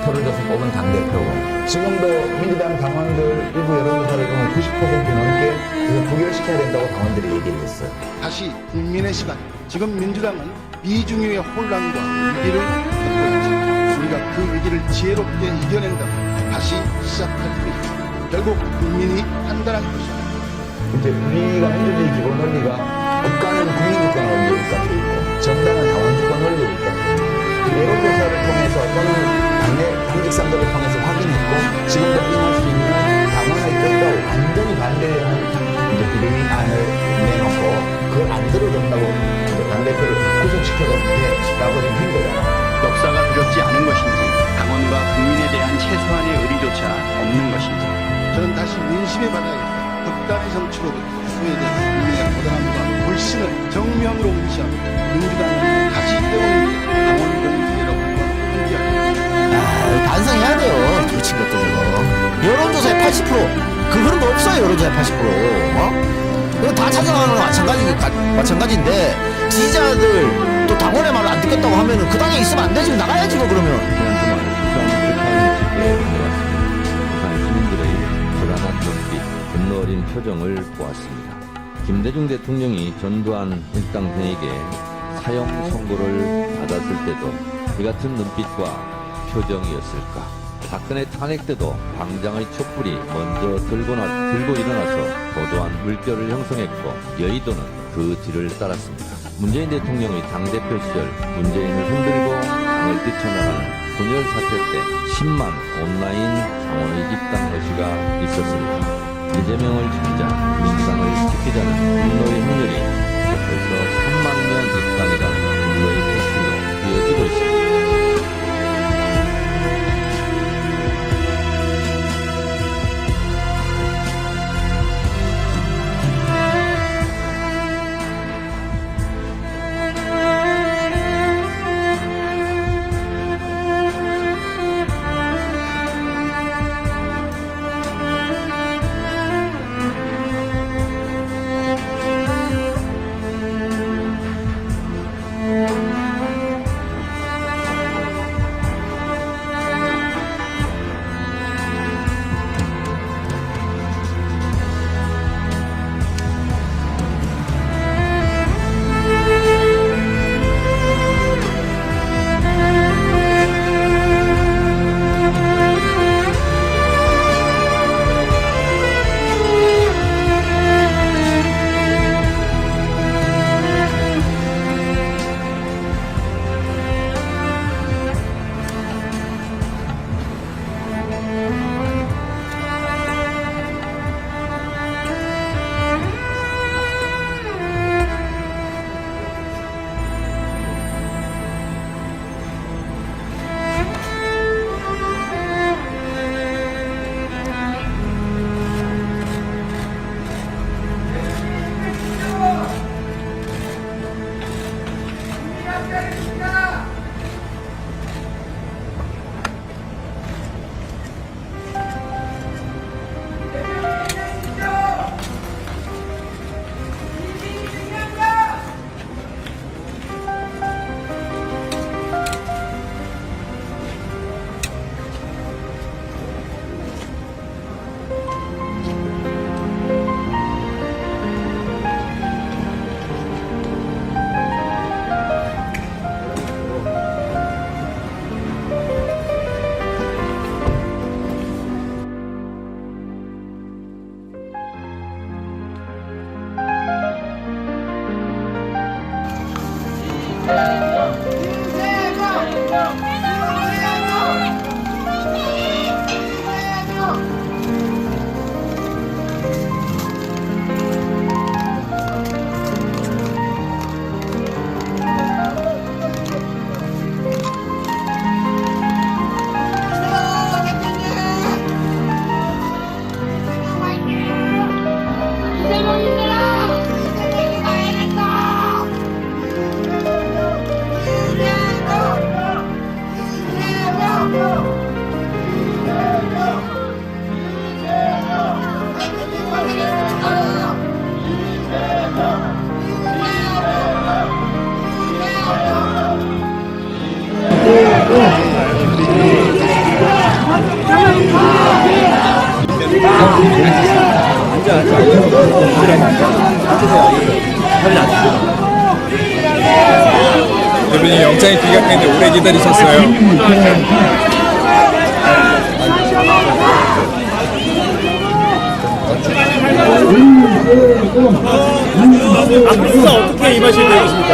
[SPEAKER 10] 표를 줘서 뽑은 당대표고 지금도 민주당 당원들 일부 여론조사를 보면 90% 넘게 이거 부결시켜야 된다고 당원들이 얘기를 했어요.
[SPEAKER 1] 다시 국민의 시간. 지금 민주당은 미중유의 혼란과 위기를 겪고 있죠. 우리가 그 위기를 지혜롭게 이겨낸다면 다시 시작할 수 있습니다. 결국 국민이 판단할 것입니다.
[SPEAKER 10] 이제 우리가 민주주의 기본 원리가 국가는 국민주권 원리에 입각해 있고 정당은 당원주권 원리에 입각해 있고 여론조사를 통해서 또는 당직선거를 통해서 확인했고 지금도 확인할 수 있는 당원의 뜻과 완전히 반대되는 이제 비대위 안을 내놓고 그걸 안 들어준다고 당대표를 구속시켜줬다고 지금 한 거잖아.
[SPEAKER 2] 역사가 두렵지 않은 것인지 당원과 국민에 대한 최소한의 의리조차 없는 것인지
[SPEAKER 1] 저는 다시 민심의 바다에서 극단의 정치로부터 소외된 국민의 고단함과 불신을 정면으로 무시하고 민주당을 다시 세우는 당원 공직이라고 함께합니다.
[SPEAKER 14] 반성해야 돼요. 미친 것들 저거. 여론조사의 80% 그거는 뭐 없어요. 여론조사의 80%. 이거 다 찾아가는 거 마찬가지인데 지지자들 또 당원의 말을 안 듣겠다고 하면은 그 당에 있으면 안 되지. 나가야지 뭐 그러면.
[SPEAKER 7] 지난 주말 부산 규탄 집회에 다녀왔습니다. 부산 시민들의 불안한 눈빛, 분노 어린 표정을 보았습니다. 김대중 대통령이 전두환 일당생에게 사형 선고를 받았을 때도 이 같은 눈빛과 표정이었을까? 박근혜 탄핵 때도 방장의 촛불이 먼저 들고 일어나서 도도한 물결을 형성했고 여의도는 그 뒤를 따랐습니다. 문재인 대통령의 당대표 시절 문재인을 흔들고 당을 뛰쳐나가는 분열 사태 때 10만 온라인 당원의 입당 러시가 있었습니다. 이재명을 죽이자 민주당을 지키자는 분노의 확률이 벌써 3만 명 입당이라는 분노의 대출로 이어지고 있습니다.
[SPEAKER 17] 대표님 영장이 기각됐는데 오래 기다리셨어요. 앞으로 어떻게 임하실 계획이십니까?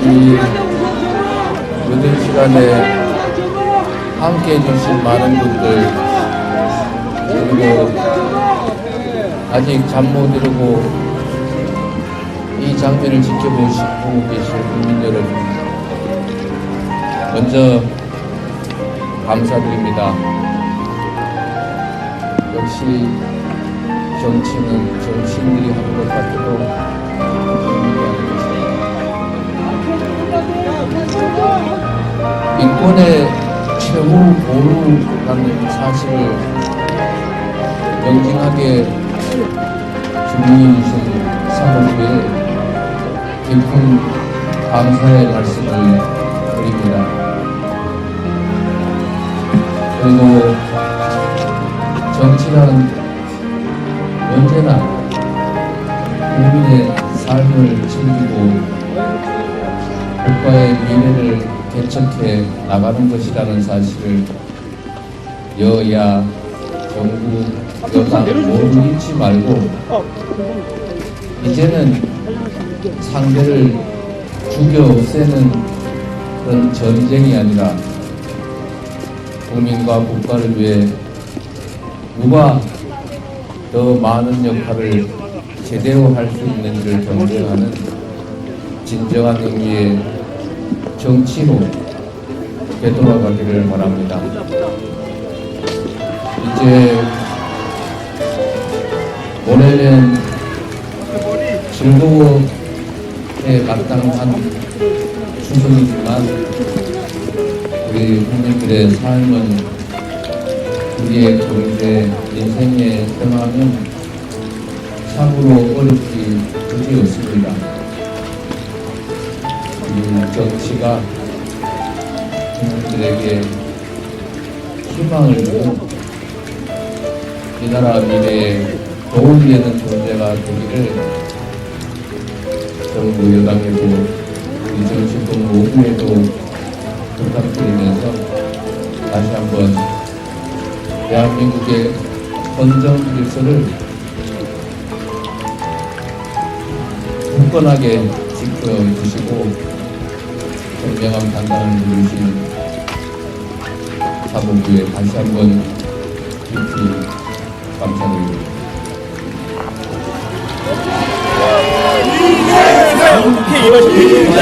[SPEAKER 3] 이 늦은 시간에 함께 해주신 많은 분들, 그리고 아직 잠 못 이루고 이 장면을 지켜보시고 계실 국민 여러분, 먼저 감사드립니다. 역시 정치는 정치인들이 하는 것 같아도 의미가 있습니다. 인권의 최후 보루라는 사실을 명징하게 증명해 주신 사법부에 깊은 감사의 말씀을 드립니다. 그리고 정치란 언제나 국민의 삶을 챙기고 국가의 미래를 개척해 나가는 것이라는 사실을 여야, 정부, 여당 모두 잊지 말고 이제는 상대를 죽여 없애는 그런 전쟁이 아니라 국민과 국가를 위해 누가 더 많은 역할을 제대로 할 수 있는지를 경쟁하는 진정한 의미의 정치로 되돌아가기를 바랍니다. 이제 올해는 즐거움에 마땅한 추석이지만 우리 국민들의 삶은 우리의 경제, 인생의 평화는 참으로 어렵기 그지없습니다. 이 정치가 국민들에게 희망을 주고 이 나라 미래에 도움이 되는 존재가 되기를 정부 여당에도 우리 정치권 모두에도 부탁드리면서 다시 한번 대한민국의 헌정 질서를 굳건하게 지켜주시고 현명한 판단을 해주신 사법부에 다시 한번 깊이 감사드립니다.
[SPEAKER 17] 어떻게 임하실 계획이십니까?